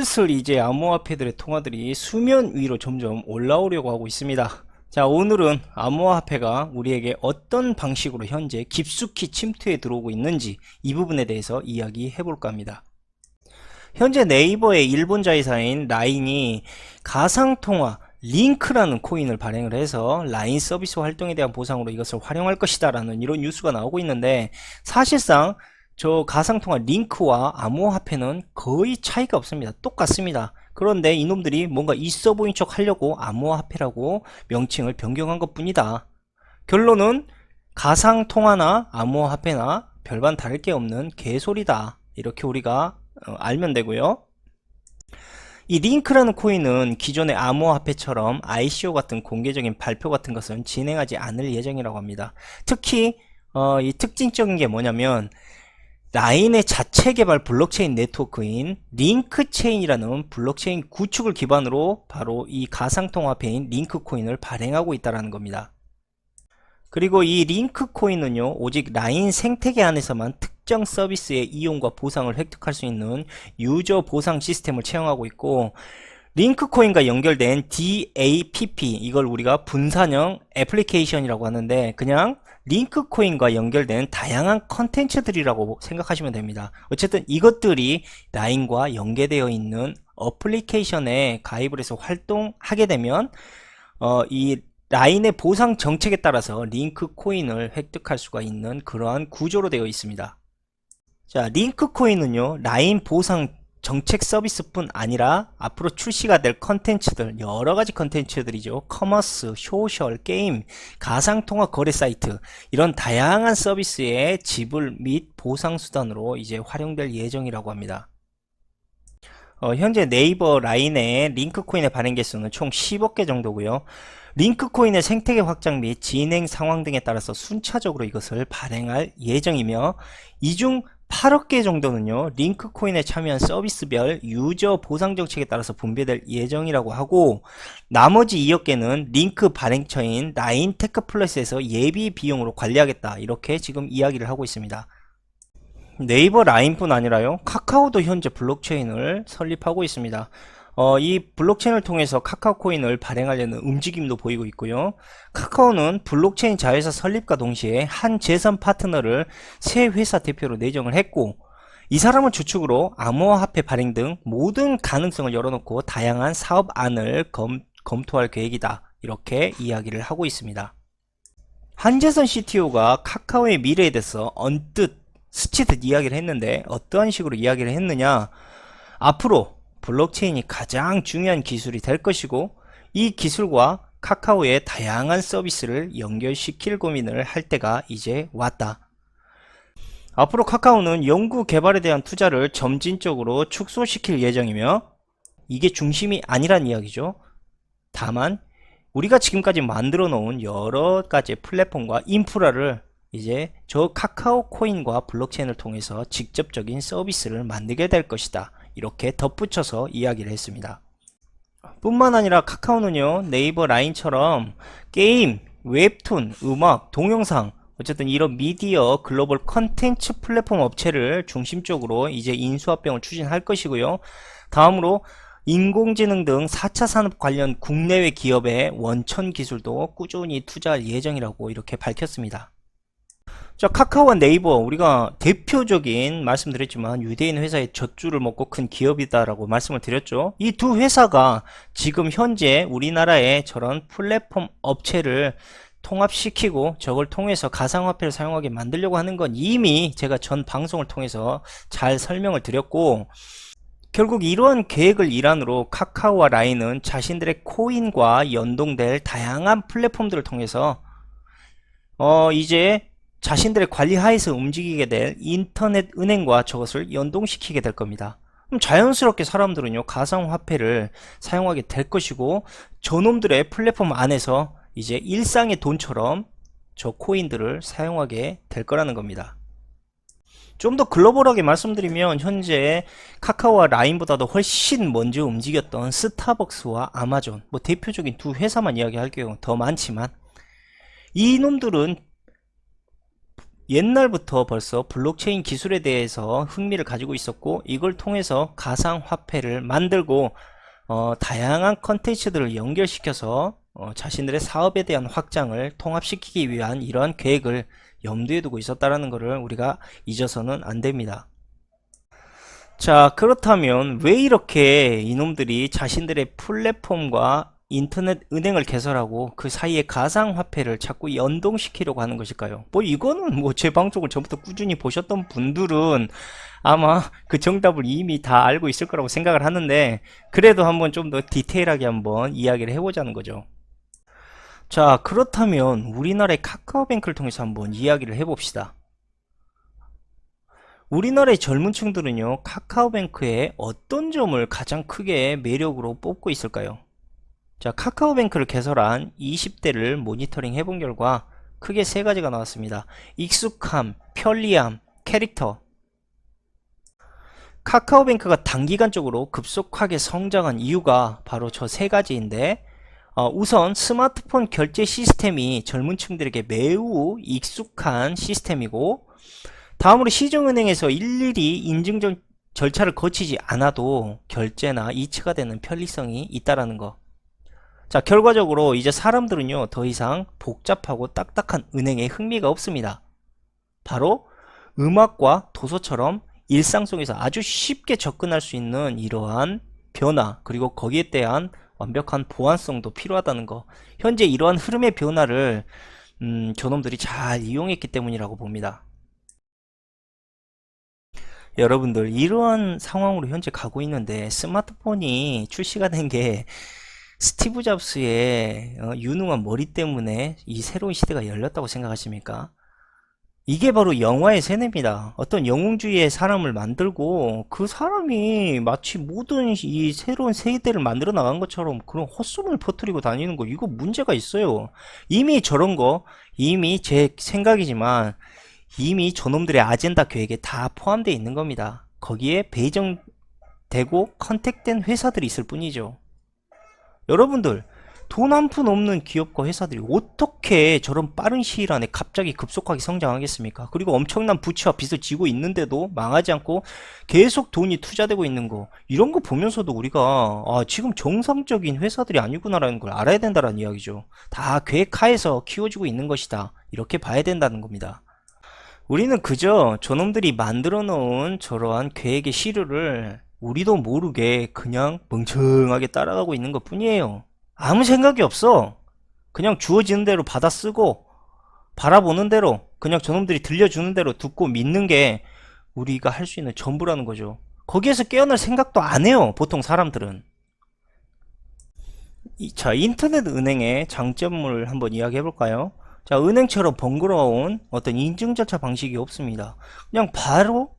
슬슬 이제 암호화폐들의 통화들이 수면 위로 점점 올라오려고 하고 있습니다. 자, 오늘은 암호화폐가 우리에게 어떤 방식으로 현재 깊숙이 침투해 들어오고 있는지 이 부분에 대해서 이야기해 볼까 합니다. 현재 네이버의 일본 자회사인 라인이 가상통화 링크라는 코인을 발행을 해서 라인 서비스 활동에 대한 보상으로 이것을 활용할 것이다 라는 이런 뉴스가 나오고 있는데, 사실상 저 가상통화 링크와 암호화폐는 거의 차이가 없습니다. 똑같습니다. 그런데 이놈들이 뭔가 있어 보인 척 하려고 암호화폐라고 명칭을 변경한 것 뿐이다. 결론은 가상통화나 암호화폐나 별반 다를 게 없는 개소리다, 이렇게 우리가 알면 되고요. 이 링크라는 코인은 기존의 암호화폐처럼 ICO 같은 공개적인 발표 같은 것은 진행하지 않을 예정이라고 합니다. 특히 이 특징적인 게 뭐냐면, 라인의 자체 개발 블록체인 네트워크인 링크체인이라는 블록체인 구축을 기반으로 바로 이 가상통화폐인 링크코인을 발행하고 있다는 겁니다. 그리고 이 링크코인은요, 오직 라인 생태계 안에서만 특정 서비스의 이용과 보상을 획득할 수 있는 유저 보상 시스템을 채용하고 있고, 링크코인과 연결된 DAPP, 이걸 우리가 분산형 애플리케이션이라고 하는데, 그냥 링크코인과 연결된 다양한 컨텐츠들이라고 생각하시면 됩니다. 어쨌든 이것들이 라인과 연계되어 있는 어플리케이션에 가입을 해서 활동하게 되면 이 라인의 보상 정책에 따라서 링크코인을 획득할 수가 있는 그러한 구조로 되어 있습니다. 자, 링크코인은요, 라인 보상 정책 서비스뿐 아니라 앞으로 출시가 될 컨텐츠들, 여러가지 컨텐츠들이죠. 커머스, 소셜, 게임, 가상통화 거래 사이트, 이런 다양한 서비스의 지불 및 보상 수단으로 이제 활용될 예정이라고 합니다. 현재 네이버 라인의 링크코인의 발행 개수는 총 10억 개 정도고요. 링크코인의 생태계 확장 및 진행 상황 등에 따라서 순차적으로 이것을 발행할 예정이며, 이중 8억 개 정도는요, 링크코인에 참여한 서비스별 유저 보상 정책에 따라서 분배될 예정이라고 하고, 나머지 2억 개는 링크 발행처인 라인테크 플러스에서 예비 비용으로 관리하겠다, 이렇게 지금 이야기를 하고 있습니다. 네이버 라인뿐 아니라요, 카카오도 현재 블록체인을 설립하고 있습니다. 이 블록체인을 통해서 카카오코인을 발행하려는 움직임도 보이고 있고요. 카카오는 블록체인 자회사 설립과 동시에 한 재선 파트너를 새 회사 대표로 내정을 했고, 이 사람을 주축으로 암호화폐 발행 등 모든 가능성을 열어놓고 다양한 사업안을 검토할 계획이다, 이렇게 이야기를 하고 있습니다. 한재선 CTO가 카카오의 미래에 대해서 언뜻 스치듯 이야기를 했는데, 어떠한 식으로 이야기를 했느냐, 앞으로 블록체인이 가장 중요한 기술이 될 것이고, 이 기술과 카카오의 다양한 서비스를 연결시킬 고민을 할 때가 이제 왔다. 앞으로 카카오는 연구 개발에 대한 투자를 점진적으로 축소시킬 예정이며, 이게 중심이 아니란 이야기죠. 다만 우리가 지금까지 만들어 놓은 여러 가지 플랫폼과 인프라를 이제 저 카카오 코인과 블록체인을 통해서 직접적인 서비스를 만들게 될 것이다, 이렇게 덧붙여서 이야기를 했습니다. 뿐만 아니라 카카오는요, 네이버 라인처럼 게임, 웹툰, 음악, 동영상, 어쨌든 이런 미디어 글로벌 컨텐츠 플랫폼 업체를 중심적으로 이제 인수합병을 추진할 것이고요. 다음으로 인공지능 등 4차 산업 관련 국내외 기업의 원천 기술도 꾸준히 투자할 예정이라고 이렇게 밝혔습니다. 자, 카카오와 네이버, 우리가 대표적인 말씀드렸지만 유대인 회사의 젖줄을 먹고 큰 기업이다라고 말씀을 드렸죠. 이 두 회사가 지금 현재 우리나라의 저런 플랫폼 업체를 통합시키고 저걸 통해서 가상화폐를 사용하게 만들려고 하는 건 이미 제가 전 방송을 통해서 잘 설명을 드렸고, 결국 이러한 계획을 일환으로 카카오와 라인은 자신들의 코인과 연동될 다양한 플랫폼들을 통해서 이제 자신들의 관리 하에서 움직이게 될 인터넷 은행과 저것을 연동시키게 될 겁니다. 그럼 자연스럽게 사람들은요, 가상화폐를 사용하게 될 것이고, 저놈들의 플랫폼 안에서 이제 일상의 돈처럼 저 코인들을 사용하게 될 거라는 겁니다. 좀 더 글로벌하게 말씀드리면, 현재 카카오와 라인보다도 훨씬 먼저 움직였던 스타벅스와 아마존, 뭐 대표적인 두 회사만 이야기할게요. 더 많지만 이놈들은 옛날부터 벌써 블록체인 기술에 대해서 흥미를 가지고 있었고, 이걸 통해서 가상화폐를 만들고 다양한 컨텐츠들을 연결시켜서 자신들의 사업에 대한 확장을 통합시키기 위한 이러한 계획을 염두에 두고 있었다는 것을 우리가 잊어서는 안 됩니다. 자, 그렇다면 왜 이렇게 이놈들이 자신들의 플랫폼과 인터넷 은행을 개설하고 그 사이에 가상화폐를 자꾸 연동시키려고 하는 것일까요? 뭐 이거는 뭐 제 방송을 전부터 꾸준히 보셨던 분들은 아마 그 정답을 이미 다 알고 있을 거라고 생각을 하는데, 그래도 한번 좀 더 디테일하게 한번 이야기를 해보자는 거죠. 자, 그렇다면 우리나라의 카카오뱅크를 통해서 한번 이야기를 해봅시다. 우리나라의 젊은 층들은요, 카카오뱅크의 어떤 점을 가장 크게 매력으로 뽑고 있을까요? 자, 카카오뱅크를 개설한 20대를 모니터링 해본 결과 크게 세 가지가 나왔습니다. 익숙함, 편리함, 캐릭터. 카카오뱅크가 단기간적으로 급속하게 성장한 이유가 바로 저 세 가지인데, 우선 스마트폰 결제 시스템이 젊은 층들에게 매우 익숙한 시스템이고, 다음으로 시중은행에서 일일이 인증 절차를 거치지 않아도 결제나 이체가 되는 편리성이 있다라는 거. 자, 결과적으로 이제 사람들은요, 더 이상 복잡하고 딱딱한 은행에 흥미가 없습니다. 바로 음악과 도서처럼 일상 속에서 아주 쉽게 접근할 수 있는 이러한 변화, 그리고 거기에 대한 완벽한 보안성도 필요하다는 거. 현재 이러한 흐름의 변화를 저놈들이 잘 이용했기 때문이라고 봅니다. 여러분들, 이러한 상황으로 현재 가고 있는데, 스마트폰이 출시가 된 게 스티브 잡스의 유능한 머리 때문에 이 새로운 시대가 열렸다고 생각하십니까? 이게 바로 영화의 세뇌입니다. 어떤 영웅주의의 사람을 만들고 그 사람이 마치 모든 이 새로운 세대를 만들어 나간 것처럼 그런 헛소문을 퍼뜨리고 다니는 거, 이거 문제가 있어요. 이미 저런 거, 이미 제 생각이지만 이미 저놈들의 아젠다 계획에 다 포함되어 있는 겁니다. 거기에 배정되고 컨택된 회사들이 있을 뿐이죠. 여러분들, 돈 한 푼 없는 기업과 회사들이 어떻게 저런 빠른 시일 안에 갑자기 급속하게 성장하겠습니까? 그리고 엄청난 부채와 빚을 지고 있는데도 망하지 않고 계속 돈이 투자되고 있는 거, 이런 거 보면서도 우리가 지금 정상적인 회사들이 아니구나라는 걸 알아야 된다는 이야기죠. 다 계획하에서 키워지고 있는 것이다, 이렇게 봐야 된다는 겁니다. 우리는 그저 저놈들이 만들어 놓은 저러한 계획의 시류를 우리도 모르게 그냥 멍청하게 따라가고 있는 것 뿐이에요. 아무 생각이 없어. 그냥 주어지는 대로 받아 쓰고 바라보는 대로, 그냥 저놈들이 들려주는 대로 듣고 믿는 게 우리가 할 수 있는 전부라는 거죠. 거기에서 깨어날 생각도 안 해요, 보통 사람들은. 자, 인터넷 은행의 장점을 한번 이야기해 볼까요? 자, 은행처럼 번거로운 어떤 인증 절차 방식이 없습니다. 그냥 바로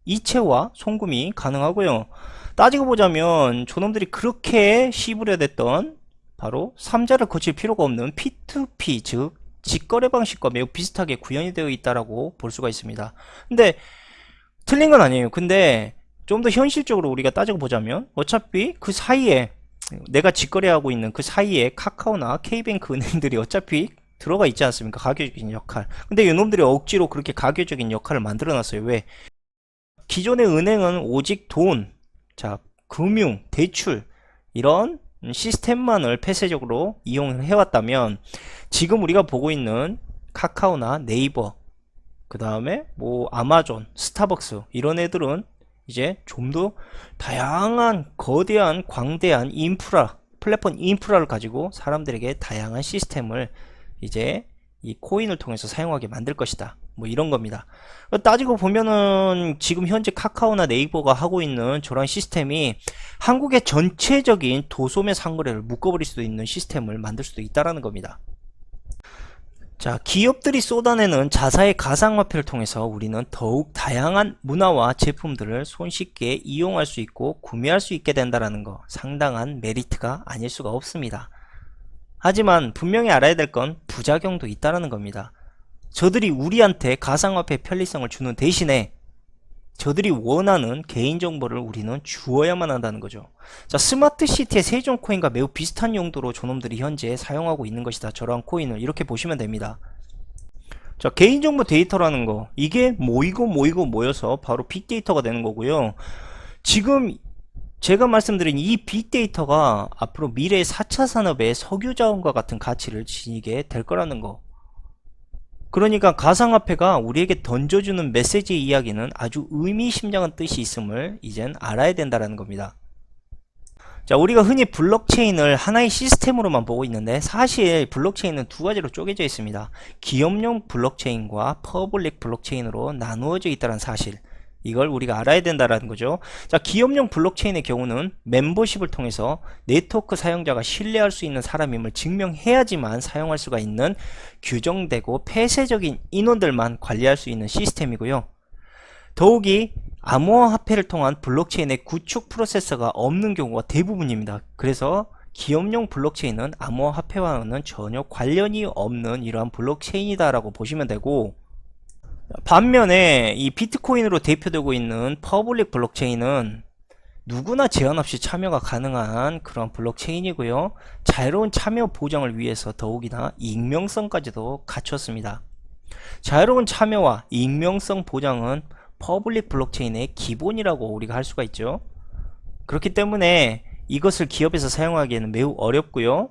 이체와 송금이 가능하고요. 따지고 보자면 저놈들이 그렇게 씹으려댔던 바로 3자를 거칠 필요가 없는 P2P, 즉 직거래 방식과 매우 비슷하게 구현이 되어 있다라고 볼 수가 있습니다. 근데 틀린 건 아니에요. 근데 좀 더 현실적으로 우리가 따지고 보자면 어차피 그 사이에, 내가 직거래하고 있는 그 사이에 카카오나 K뱅크 은행들이 어차피 들어가 있지 않습니까? 가교적인 역할. 근데 이놈들이 억지로 그렇게 가교적인 역할을 만들어 놨어요. 왜? 기존의 은행은 오직 돈, 자, 금융, 대출, 이런 시스템만을 폐쇄적으로 이용을 해왔다면, 지금 우리가 보고 있는 카카오나 네이버, 그 다음에 뭐 아마존, 스타벅스, 이런 애들은 이제 좀 더 다양한 거대한 광대한 인프라, 플랫폼 인프라를 가지고 사람들에게 다양한 시스템을 이제 이 코인을 통해서 사용하게 만들 것이다, 뭐 이런 겁니다. 따지고 보면은 지금 현재 카카오나 네이버가 하고 있는 저런 시스템이 한국의 전체적인 도소매 상거래를 묶어버릴 수도 있는 시스템을 만들 수도 있다라는 겁니다. 자, 기업들이 쏟아내는 자사의 가상화폐를 통해서 우리는 더욱 다양한 문화와 제품들을 손쉽게 이용할 수 있고 구매할 수 있게 된다는 거, 상당한 메리트가 아닐 수가 없습니다. 하지만 분명히 알아야 될 건 부작용도 있다는 겁니다. 저들이 우리한테 가상화폐 편리성을 주는 대신에 저들이 원하는 개인정보를 우리는 주어야만 한다는 거죠. 자, 스마트시티의 세종코인과 매우 비슷한 용도로 저놈들이 현재 사용하고 있는 것이다, 저러한 코인을. 이렇게 보시면 됩니다. 자, 개인정보 데이터라는 거, 이게 모이고 모여서 바로 빅데이터가 되는 거고요. 지금 제가 말씀드린 이 빅데이터가 앞으로 미래의 4차 산업의 석유자원과 같은 가치를 지니게 될 거라는 거. 그러니까 가상화폐가 우리에게 던져주는 메시지 이야기는 아주 의미심장한 뜻이 있음을 이젠 알아야 된다는 겁니다. 자, 우리가 흔히 블록체인을 하나의 시스템으로만 보고 있는데 사실 블록체인은 두 가지로 쪼개져 있습니다. 기업용 블록체인과 퍼블릭 블록체인으로 나누어져 있다는 사실, 이걸 우리가 알아야 된다는 거죠. 자, 기업용 블록체인의 경우는 멤버십을 통해서 네트워크 사용자가 신뢰할 수 있는 사람임을 증명해야지만 사용할 수가 있는 규정되고 폐쇄적인 인원들만 관리할 수 있는 시스템이고요. 더욱이 암호화폐를 통한 블록체인의 구축 프로세서가 없는 경우가 대부분입니다. 그래서 기업용 블록체인은 암호화폐와는 전혀 관련이 없는 이러한 블록체인이다라고 보시면 되고, 반면에 이 비트코인으로 대표되고 있는 퍼블릭 블록체인은 누구나 제한 없이 참여가 가능한 그런 블록체인이고요. 자유로운 참여 보장을 위해서 더욱이나 익명성까지도 갖췄습니다. 자유로운 참여와 익명성 보장은 퍼블릭 블록체인의 기본이라고 우리가 할 수가 있죠. 그렇기 때문에 이것을 기업에서 사용하기에는 매우 어렵고요.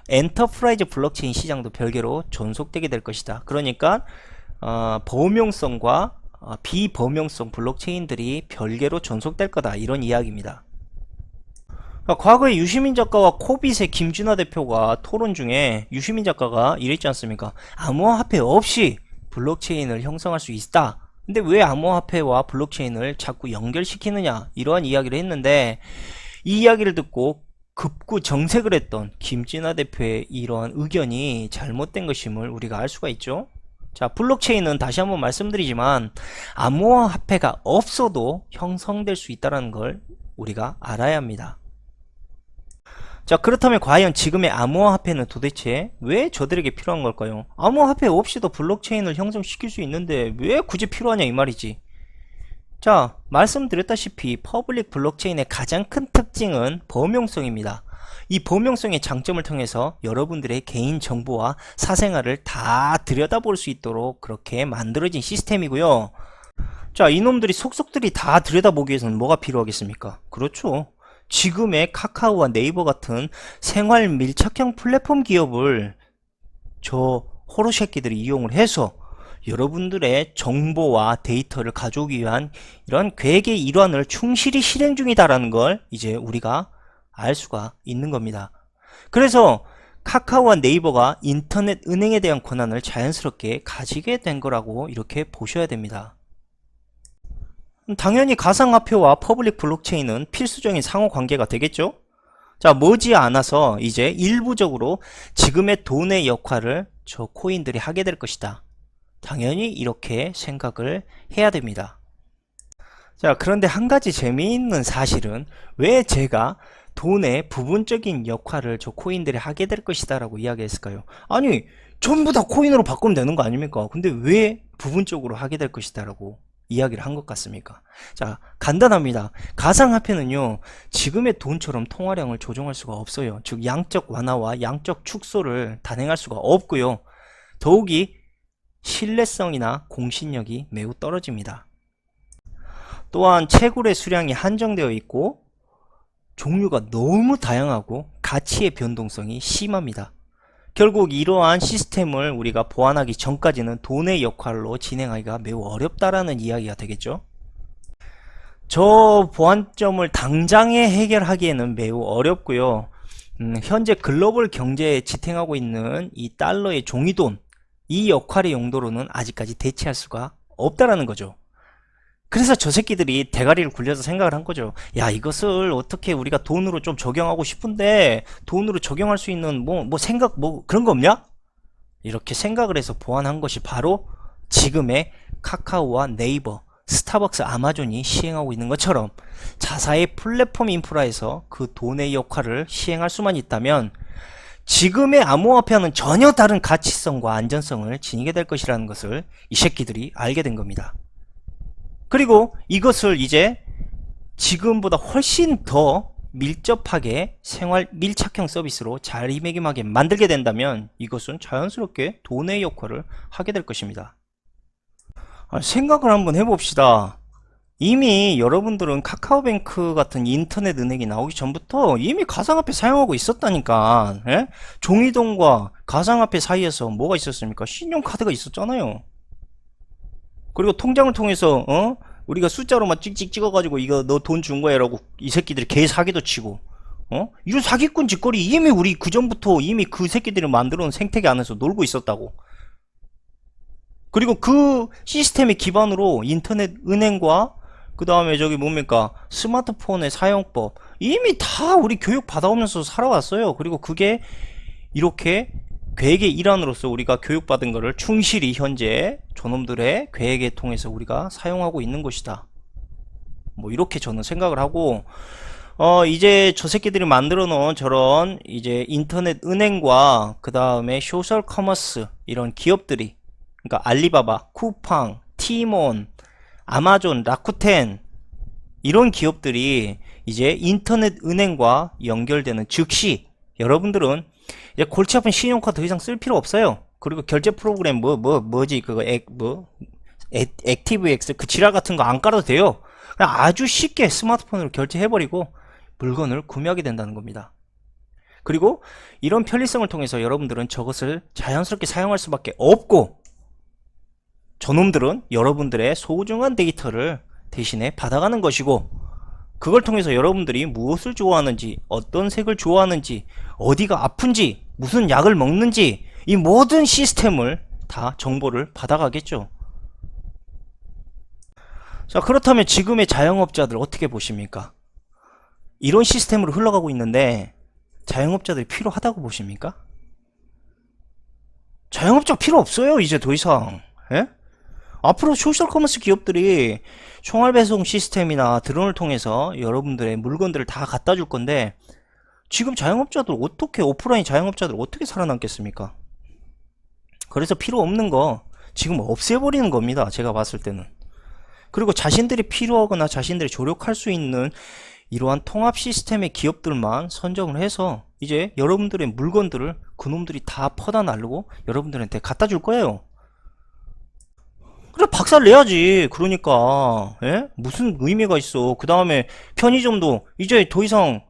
엔터프라이즈 블록체인 시장도 별개로 존속되게 될 것이다. 그러니까 범용성과 비범용성 블록체인들이 별개로 존속될 거다, 이런 이야기입니다. 과거에 유시민 작가와 코빗의 김준하 대표가 토론 중에 유시민 작가가 이랬지 않습니까? 암호화폐 없이 블록체인을 형성할 수 있다. 근데 왜 암호화폐와 블록체인을 자꾸 연결시키느냐, 이러한 이야기를 했는데, 이 이야기를 듣고 급구 정색을 했던 김진아 대표의 이러한 의견이 잘못된 것임을 우리가 알 수가 있죠. 자, 블록체인은 다시 한번 말씀드리지만 암호화폐가 없어도 형성될 수 있다는 걸 우리가 알아야 합니다. 자, 그렇다면 과연 지금의 암호화폐는 도대체 왜 저들에게 필요한 걸까요? 암호화폐 없이도 블록체인을 형성시킬 수 있는데 왜 굳이 필요하냐, 이 말이지. 자, 말씀드렸다시피 퍼블릭 블록체인의 가장 큰 특징은 범용성입니다. 이 범용성의 장점을 통해서 여러분들의 개인정보와 사생활을 다 들여다볼 수 있도록 그렇게 만들어진 시스템이고요. 자, 이놈들이 속속들이 다 들여다보기 위해서는 뭐가 필요하겠습니까? 그렇죠. 지금의 카카오와 네이버 같은 생활 밀착형 플랫폼 기업을 저 호로새끼들이 이용을 해서 여러분들의 정보와 데이터를 가져오기 위한 이런 계획의 일환을 충실히 실행 중이다라는 걸 이제 우리가 알 수가 있는 겁니다. 그래서 카카오와 네이버가 인터넷 은행에 대한 권한을 자연스럽게 가지게 된 거라고 이렇게 보셔야 됩니다. 당연히 가상화폐와 퍼블릭 블록체인은 필수적인 상호관계가 되겠죠. 자, 머지않아서 이제 일부적으로 지금의 돈의 역할을 저 코인들이 하게 될 것이다. 당연히 이렇게 생각을 해야 됩니다. 자, 그런데 한 가지 재미있는 사실은 왜 제가 돈의 부분적인 역할을 저 코인들이 하게 될 것이다 라고 이야기했을까요? 아니, 전부 다 코인으로 바꾸면 되는 거 아닙니까? 근데 왜 부분적으로 하게 될 것이다 라고 이야기를 한 것 같습니까? 자, 간단합니다. 가상화폐는요, 지금의 돈처럼 통화량을 조정할 수가 없어요. 즉 양적 완화와 양적 축소를 단행할 수가 없고요. 더욱이 신뢰성이나 공신력이 매우 떨어집니다. 또한 채굴의 수량이 한정되어 있고 종류가 너무 다양하고 가치의 변동성이 심합니다. 결국 이러한 시스템을 우리가 보완하기 전까지는 돈의 역할로 진행하기가 매우 어렵다라는 이야기가 되겠죠. 저 보완점을 당장에 해결하기에는 매우 어렵고요. 현재 글로벌 경제에 지탱하고 있는 이 달러의 종이돈, 이 역할의 용도로는 아직까지 대체할 수가 없다라는 거죠. 그래서 저 새끼들이 대가리를 굴려서 생각을 한 거죠. 야, 이것을 어떻게 우리가 돈으로 좀 적용하고 싶은데 돈으로 적용할 수 있는 생각 그런 거 없냐? 이렇게 생각을 해서 보완한 것이 바로 지금의 카카오와 네이버, 스타벅스, 아마존이 시행하고 있는 것처럼 자사의 플랫폼 인프라에서 그 돈의 역할을 시행할 수만 있다면 지금의 암호화폐와는 전혀 다른 가치성과 안전성을 지니게 될 것이라는 것을 이 새끼들이 알게 된 겁니다. 그리고 이것을 이제 지금보다 훨씬 더 밀접하게 생활 밀착형 서비스로 자리매김하게 만들게 된다면 이것은 자연스럽게 돈의 역할을 하게 될 것입니다. 생각을 한번 해봅시다. 이미 여러분들은 카카오뱅크 같은 인터넷 은행이 나오기 전부터 이미 가상화폐 사용하고 있었다니까. 예? 종이돈과 가상화폐 사이에서 뭐가 있었습니까? 신용카드가 있었잖아요. 그리고 통장을 통해서 우리가 숫자로만 찍찍 찍어가지고 이거 너 돈 준 거야 라고 이 새끼들이 개 사기도 치고 이런 사기꾼 짓거리 이미 우리 그전부터 이미 그 새끼들이 만들어 놓은 생태계 안에서 놀고 있었다고. 그리고 그 시스템의 기반으로 인터넷 은행과 그 다음에 저기 뭡니까 스마트폰의 사용법 이미 다 우리 교육 받아오면서 살아왔어요. 그리고 그게 이렇게 계획의 일환으로서 우리가 교육받은 거를 충실히 현재 저놈들의 계획에 통해서 우리가 사용하고 있는 것이다. 뭐 이렇게 저는 생각을 하고 이제 저 새끼들이 만들어 놓은 저런 이제 인터넷 은행과 그 다음에 소셜 커머스 이런 기업들이 그러니까 알리바바, 쿠팡, 티몬, 아마존, 라쿠텐 이런 기업들이 이제 인터넷 은행과 연결되는 즉시 여러분들은 이제 골치 아픈 신용카드 더 이상 쓸 필요 없어요. 그리고 결제 프로그램 뭐지 그거 액티브엑스 그 지랄 같은 거 안 깔아도 돼요. 그냥 아주 쉽게 스마트폰으로 결제해버리고 물건을 구매하게 된다는 겁니다. 그리고 이런 편리성을 통해서 여러분들은 저것을 자연스럽게 사용할 수밖에 없고 저놈들은 여러분들의 소중한 데이터를 대신에 받아가는 것이고 그걸 통해서 여러분들이 무엇을 좋아하는지 어떤 색을 좋아하는지 어디가 아픈지 무슨 약을 먹는지 이 모든 시스템을 다 정보를 받아가겠죠. 자, 그렇다면 지금의 자영업자들 어떻게 보십니까? 이런 시스템으로 흘러가고 있는데 자영업자들이 필요하다고 보십니까? 자영업자 필요 없어요 이제 더 이상. 예? 앞으로 소셜 커머스 기업들이 총알 배송 시스템이나 드론을 통해서 여러분들의 물건들을 다 갖다 줄 건데 지금 자영업자들 어떻게 오프라인 자영업자들 어떻게 살아남겠습니까? 그래서 필요 없는 거 지금 없애버리는 겁니다. 제가 봤을 때는. 그리고 자신들이 필요하거나 자신들이 조력할 수 있는 이러한 통합 시스템의 기업들만 선정을 해서 이제 여러분들의 물건들을 그놈들이 다 퍼다 날르고 여러분들한테 갖다 줄 거예요. 그래 박살 내야지. 그러니까 무슨 의미가 있어. 그 다음에 편의점도 이제 더 이상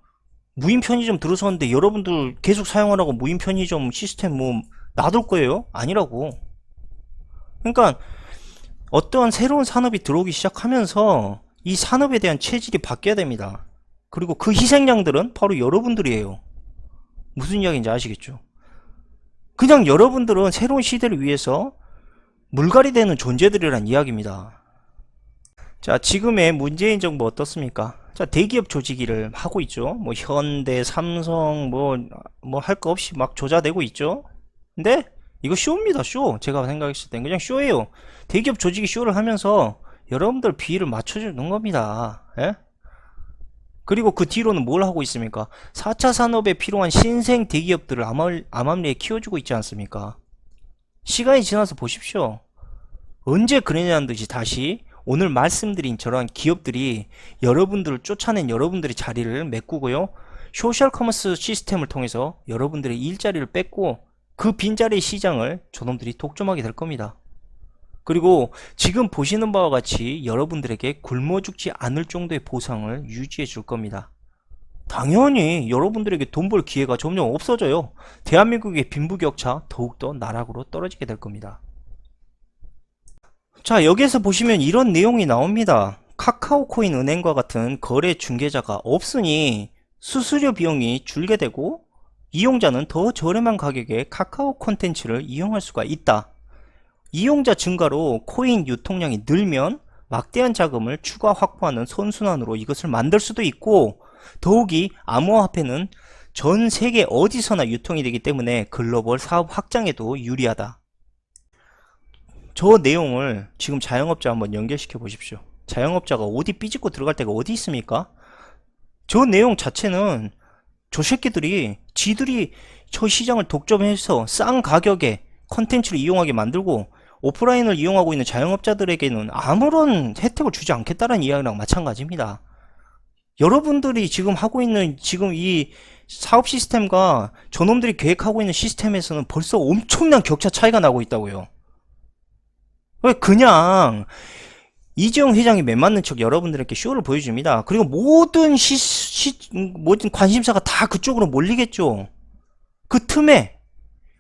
무인 편의점 들어섰는데 여러분들 계속 사용하라고 무인 편의점 시스템 뭐 놔둘 거예요? 아니라고. 그러니까 어떠한 새로운 산업이 들어오기 시작하면서 이 산업에 대한 체질이 바뀌어야 됩니다. 그리고 그 희생양들은 바로 여러분들이에요. 무슨 이야기인지 아시겠죠? 그냥 여러분들은 새로운 시대를 위해서 물갈이 되는 존재들이란 이야기입니다. 자, 지금의 문재인 정부 어떻습니까? 자, 대기업 조직을 하고 있죠. 뭐 현대, 삼성 뭐 할 거 없이 막 조자되고 있죠. 근데 이거 쇼입니다. 쇼. 제가 생각했을 땐 그냥 쇼예요. 대기업 조직이 쇼를 하면서 여러분들 비위를 맞춰주는 겁니다. 예? 그리고 그 뒤로는 뭘 하고 있습니까? 4차 산업에 필요한 신생 대기업들을 암암리에 키워주고 있지 않습니까? 시간이 지나서 보십시오. 언제 그러냐는 듯이 다시 오늘 말씀드린 저러한 기업들이 여러분들을 쫓아낸 여러분들의 자리를 메꾸고요. 소셜 커머스 시스템을 통해서 여러분들의 일자리를 뺏고 그 빈자리의 시장을 저놈들이 독점하게 될 겁니다. 그리고 지금 보시는 바와 같이 여러분들에게 굶어 죽지 않을 정도의 보상을 유지해 줄 겁니다. 당연히 여러분들에게 돈 벌 기회가 점점 없어져요. 대한민국의 빈부격차 더욱더 나락으로 떨어지게 될 겁니다. 자, 여기에서 보시면 이런 내용이 나옵니다. 카카오코인 은행과 같은 거래 중개자가 없으니 수수료 비용이 줄게 되고 이용자는 더 저렴한 가격에 카카오 콘텐츠를 이용할 수가 있다. 이용자 증가로 코인 유통량이 늘면 막대한 자금을 추가 확보하는 선순환으로 이것을 만들 수도 있고 더욱이 암호화폐는 전 세계 어디서나 유통이 되기 때문에 글로벌 사업 확장에도 유리하다. 저 내용을 지금 자영업자 한번 연결시켜 보십시오. 자영업자가 어디 삐집고 들어갈 데가 어디 있습니까? 저 내용 자체는 저 새끼들이 지들이 저 시장을 독점해서 싼 가격에 컨텐츠를 이용하게 만들고 오프라인을 이용하고 있는 자영업자들에게는 아무런 혜택을 주지 않겠다는 이야기랑 마찬가지입니다. 여러분들이 지금 하고 있는 지금 이 사업 시스템과 저놈들이 계획하고 있는 시스템에서는 벌써 엄청난 격차 차이가 나고 있다고요. 왜 그냥 이재용 회장이 매 맞는 척 여러분들에게 쇼를 보여줍니다. 그리고 모든 관심사가 다 그쪽으로 몰리겠죠. 그 틈에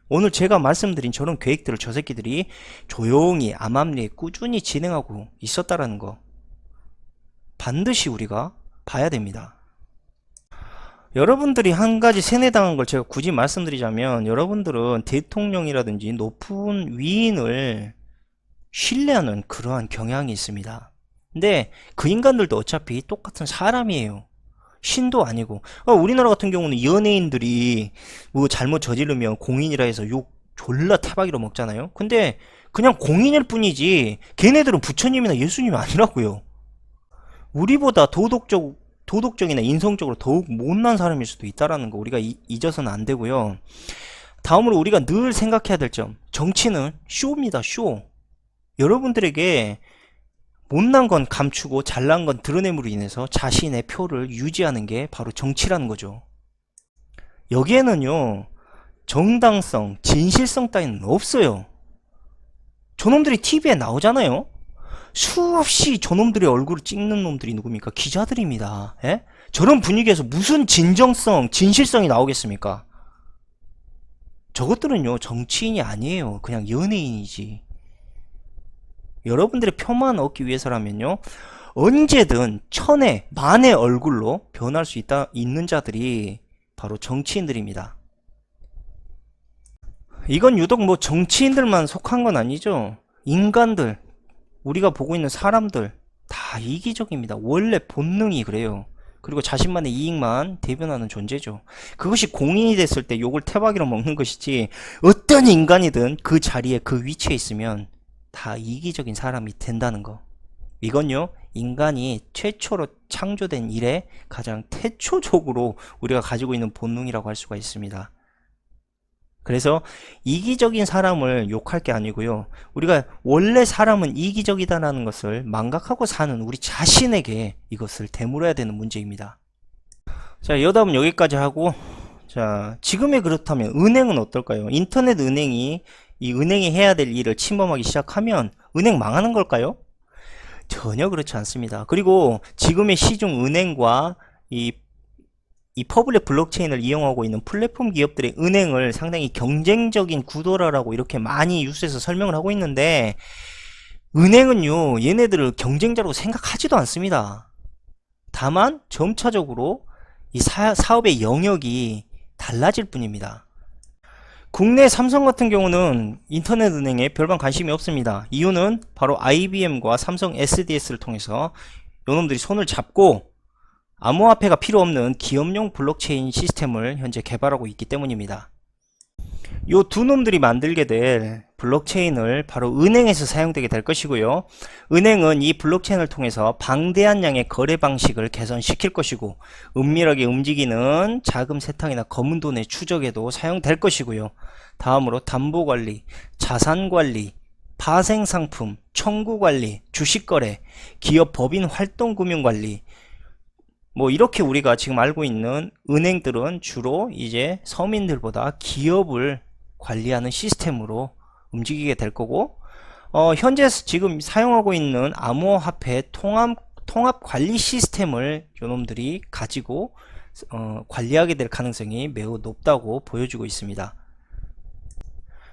오늘 제가 말씀드린 저런 계획들을 저 새끼들이 조용히 암암리에 꾸준히 진행하고 있었다라는 거 반드시 우리가 봐야 됩니다. 여러분들이 한 가지 세뇌당한 걸 제가 굳이 말씀드리자면, 여러분들은 대통령이라든지 높은 위인을 신뢰하는 그러한 경향이 있습니다. 근데 그 인간들도 어차피 똑같은 사람이에요. 신도 아니고. 우리나라 같은 경우는 연예인들이 뭐 잘못 저지르면 공인이라 해서 욕 졸라 태박이로 먹잖아요. 근데 그냥 공인일 뿐이지 걔네들은 부처님이나 예수님이 아니라고요. 우리보다 도덕적이나 인성적으로 더욱 못난 사람일 수도 있다라는 거 우리가 잊어서는 안 되고요. 다음으로 우리가 늘 생각해야 될 점, 정치는 쇼입니다. 쇼. 여러분들에게 못난 건 감추고 잘난 건 드러냄으로 인해서 자신의 표를 유지하는 게 바로 정치라는 거죠. 여기에는요, 정당성, 진실성 따위는 없어요. 저놈들이 TV에 나오잖아요. 수없이 저놈들의 얼굴을 찍는 놈들이 누굽니까? 기자들입니다. 예? 저런 분위기에서 무슨 진정성, 진실성이 나오겠습니까? 저것들은요, 정치인이 아니에요. 그냥 연예인이지. 여러분들의 표만 얻기 위해서라면요, 언제든 천의 만의 얼굴로 변할 수 있는 자들이 바로 정치인들입니다. 이건 유독 뭐 정치인들만 속한 건 아니죠. 인간들, 우리가 보고 있는 사람들 다 이기적입니다. 원래 본능이 그래요. 그리고 자신만의 이익만 대변하는 존재죠. 그것이 공인이 됐을 때 욕을 태박이로 먹는 것이지, 어떤 인간이든 그 자리에 그 위치에 있으면 다 이기적인 사람이 된다는 거. 이건요, 인간이 최초로 창조된 이래 가장 태초적으로 우리가 가지고 있는 본능이라고 할 수가 있습니다. 그래서 이기적인 사람을 욕할 게 아니고요, 우리가 원래 사람은 이기적이다라는 것을 망각하고 사는 우리 자신에게 이것을 되물어야 되는 문제입니다. 자, 여담은 여기까지 하고, 자, 지금에 그렇다면 은행은 어떨까요? 인터넷 은행이 이 은행이 해야 될 일을 침범하기 시작하면 은행 망하는 걸까요? 전혀 그렇지 않습니다. 그리고 지금의 시중 은행과 이 퍼블릭 블록체인을 이용하고 있는 플랫폼 기업들의 은행을 상당히 경쟁적인 구도라고 이렇게 많이 뉴스에서 설명을 하고 있는데, 은행은요, 얘네들을 경쟁자로 생각하지도 않습니다. 다만 점차적으로 이 사업의 영역이 달라질 뿐입니다. 국내 삼성 같은 경우는 인터넷 은행에 별반 관심이 없습니다. 이유는 바로 IBM과 삼성 SDS를 통해서 요놈들이 손을 잡고 암호화폐가 필요 없는 기업용 블록체인 시스템을 현재 개발하고 있기 때문입니다. 요 두 놈들이 만들게 될 블록체인을 바로 은행에서 사용되게 될 것이고요. 은행은 이 블록체인을 통해서 방대한 양의 거래 방식을 개선시킬 것이고, 은밀하게 움직이는 자금 세탁이나 검은 돈의 추적에도 사용될 것이고요. 다음으로 담보관리, 자산관리, 파생상품, 청구관리, 주식거래, 기업 법인 활동금융관리, 뭐 이렇게 우리가 지금 알고 있는 은행들은 주로 이제 서민들보다 기업을 관리하는 시스템으로 움직이게 될 거고, 현재 지금 사용하고 있는 암호화폐 통합 관리 시스템을 요놈들이 가지고 관리하게 될 가능성이 매우 높다고 보여주고 있습니다.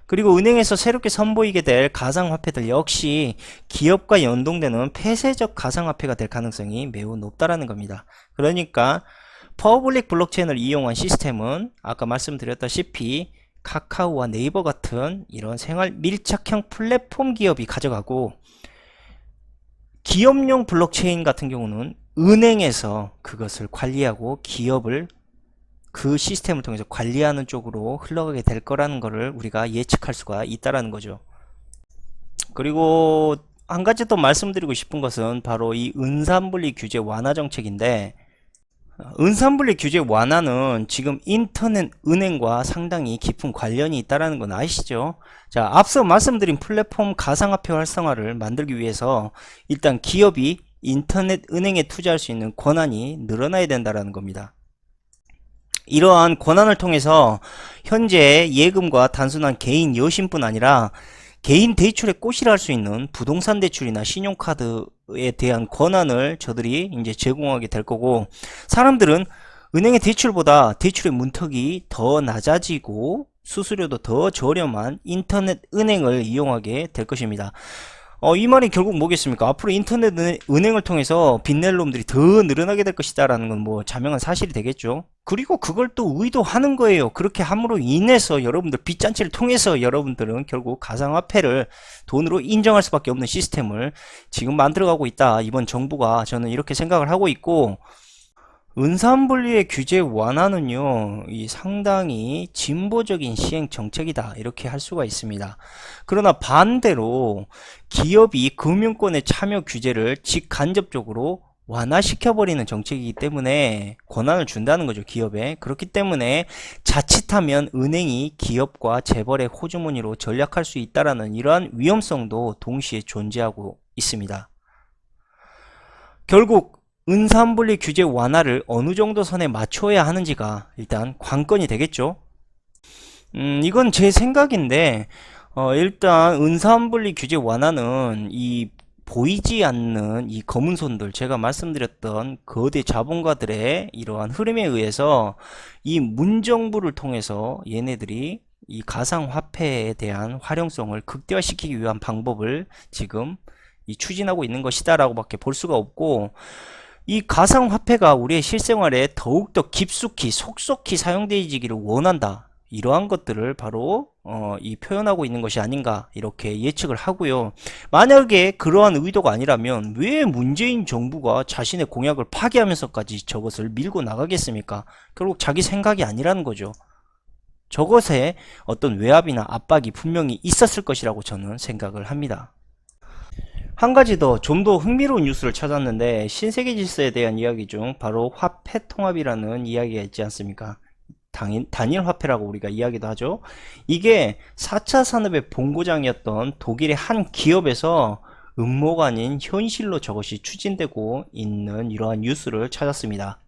그리고 은행에서 새롭게 선보이게 될 가상화폐들 역시 기업과 연동되는 폐쇄적 가상화폐가 될 가능성이 매우 높다라는 겁니다. 그러니까 퍼블릭 블록체인을 이용한 시스템은 아까 말씀드렸다시피 카카오와 네이버 같은 이런 생활 밀착형 플랫폼 기업이 가져가고, 기업용 블록체인 같은 경우는 은행에서 그것을 관리하고 기업을 그 시스템을 통해서 관리하는 쪽으로 흘러가게 될 거라는 것을 우리가 예측할 수가 있다라는 거죠. 그리고 한 가지 더 말씀드리고 싶은 것은 바로 이 은산분리 규제 완화 정책인데, 은산분리 규제 완화는 지금 인터넷 은행과 상당히 깊은 관련이 있다는 건 아시죠? 자, 앞서 말씀드린 플랫폼 가상화폐 활성화를 만들기 위해서 일단 기업이 인터넷 은행에 투자할 수 있는 권한이 늘어나야 된다는 겁니다. 이러한 권한을 통해서 현재 예금과 단순한 개인 여신뿐 아니라 개인 대출의 꽃이라 할 수 있는 부동산 대출이나 신용카드에 대한 권한을 저들이 이제 제공하게 될 거고, 사람들은 은행의 대출보다 대출의 문턱이 더 낮아지고 수수료도 더 저렴한 인터넷 은행을 이용하게 될 것입니다. 이 말이 결국 뭐겠습니까? 앞으로 인터넷 은행을 통해서 빚낼 놈들이 더 늘어나게 될 것이다 라는 건 뭐 자명한 사실이 되겠죠. 그리고 그걸 또 의도하는 거예요. 그렇게 함으로 인해서 여러분들 빚잔치를 통해서 여러분들은 결국 가상화폐를 돈으로 인정할 수밖에 없는 시스템을 지금 만들어가고 있다, 이번 정부가. 저는 이렇게 생각을 하고 있고, 은산분리의 규제 완화는요, 이 상당히 진보적인 시행 정책이다, 이렇게 할 수가 있습니다. 그러나 반대로 기업이 금융권의 참여 규제를 직간접적으로 완화시켜버리는 정책이기 때문에 권한을 준다는 거죠, 기업에. 그렇기 때문에 자칫하면 은행이 기업과 재벌의 호주머니로 전략할 수 있다라는 이러한 위험성도 동시에 존재하고 있습니다. 결국 은산분리 규제 완화를 어느 정도 선에 맞춰야 하는지가 일단 관건이 되겠죠. 이건 제 생각인데, 일단 은산분리 규제 완화는 이 보이지 않는 이 검은 손들, 제가 말씀드렸던 거대 자본가들의 이러한 흐름에 의해서 이 문정부를 통해서 얘네들이 이 가상화폐에 대한 활용성을 극대화시키기 위한 방법을 지금 추진하고 있는 것이다 라고 밖에 볼 수가 없고, 이 가상화폐가 우리의 실생활에 더욱더 깊숙이 속속히 사용되어지기를 원한다, 이러한 것들을 바로 이 표현하고 있는 것이 아닌가, 이렇게 예측을 하고요. 만약에 그러한 의도가 아니라면 왜 문재인 정부가 자신의 공약을 파기하면서까지 저것을 밀고 나가겠습니까? 결국 자기 생각이 아니라는 거죠. 저것에 어떤 외압이나 압박이 분명히 있었을 것이라고 저는 생각을 합니다. 한 가지 더 좀 더 흥미로운 뉴스를 찾았는데, 신세계 질서에 대한 이야기 중 바로 화폐 통합이라는 이야기가 있지 않습니까? 단일 화폐라고 우리가 이야기도 하죠. 이게 4차 산업의 본고장이었던 독일의 한 기업에서 음모가 아닌 현실로 저것이 추진되고 있는 이러한 뉴스를 찾았습니다.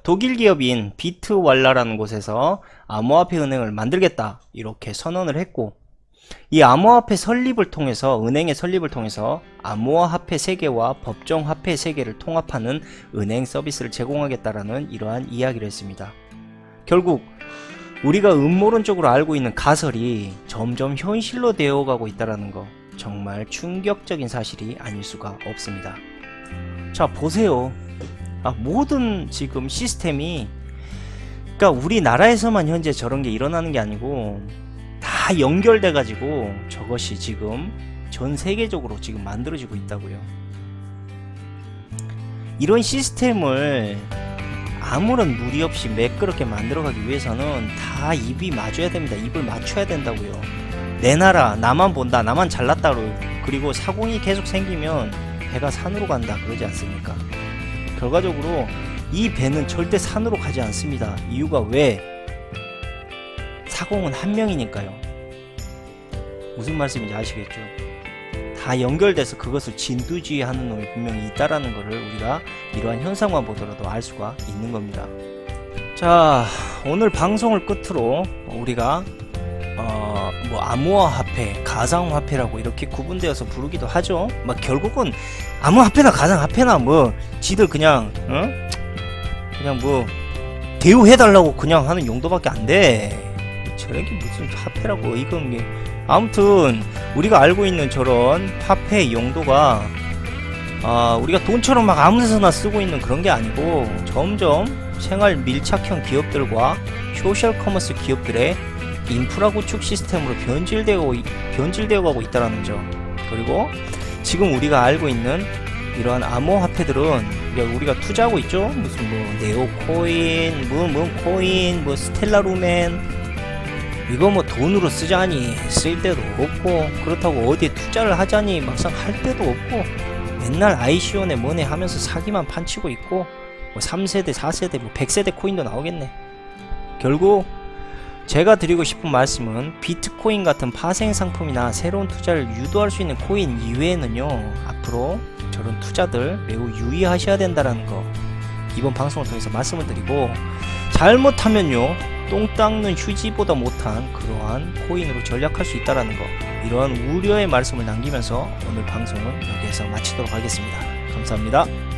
독일 기업인 비트왈라라는 곳에서 암호화폐 은행을 만들겠다, 이렇게 선언을 했고, 이 암호화폐 설립을 통해서, 은행의 설립을 통해서 암호화폐 세계와 법정화폐 세계를 통합하는 은행 서비스를 제공하겠다라는 이러한 이야기를 했습니다. 결국 우리가 음모론적으로 알고 있는 가설이 점점 현실로 되어가고 있다는 거, 정말 충격적인 사실이 아닐 수가 없습니다. 자, 보세요. 모든 지금 시스템이, 그러니까 우리나라에서만 현재 저런 게 일어나는 게 아니고 다 연결돼 가지고 저것이 지금 전 세계적으로 지금 만들어지고 있다고요. 이런 시스템을 아무런 무리 없이 매끄럽게 만들어가기 위해서는 다 입이 맞춰야 됩니다. 입을 맞춰야 된다고요. 내 나라, 나만 본다, 나만 잘났다, 그리고 사공이 계속 생기면 배가 산으로 간다, 그러지 않습니까? 결과적으로 이 배는 절대 산으로 가지 않습니다. 이유가 왜? 사공은 한 명이니까요. 무슨 말씀인지 아시겠죠? 다 연결돼서 그것을 진두지휘하는 놈이 분명히 있다라는 것을 우리가 이러한 현상만 보더라도 알 수가 있는 겁니다. 자, 오늘 방송을 끝으로 우리가 뭐 암호화폐, 가상화폐라고 이렇게 구분되어서 부르기도 하죠. 막 결국은 암호화폐나 가상화폐나 뭐 지들 그냥 그냥 뭐 대우해달라고 그냥 하는 용도밖에 안 돼. 저렇게 무슨 화폐라고, 이건 게. 아무튼 우리가 알고 있는 저런 화폐 용도가 우리가 돈처럼 막 아무 데서나 쓰고 있는 그런 게 아니고, 점점 생활 밀착형 기업들과 소셜 커머스 기업들의 인프라 구축 시스템으로 변질되어 가고 있다는 점. 그리고 지금 우리가 알고 있는 이러한 암호화폐들은 우리가 투자하고 있죠. 무슨 뭐 네오코인, 문코인, 뭐 스텔라루멘, 이거 뭐 돈으로 쓰자니 쓸 데도 없고, 그렇다고 어디에 투자를 하자니 막상 할 데도 없고, 맨날 ICO네 뭐네 하면서 사기만 판치고 있고, 뭐 3세대, 4세대, 뭐 100세대 코인도 나오겠네. 결국 제가 드리고 싶은 말씀은, 비트코인 같은 파생 상품이나 새로운 투자를 유도할 수 있는 코인 이외에는요, 앞으로 저런 투자들 매우 유의하셔야 된다는 거 이번 방송을 통해서 말씀을 드리고, 잘못하면요 똥 닦는 휴지보다 못한 그러한 코인으로 전략할 수 있다는 거, 이러한 우려의 말씀을 남기면서 오늘 방송은 여기에서 마치도록 하겠습니다. 감사합니다.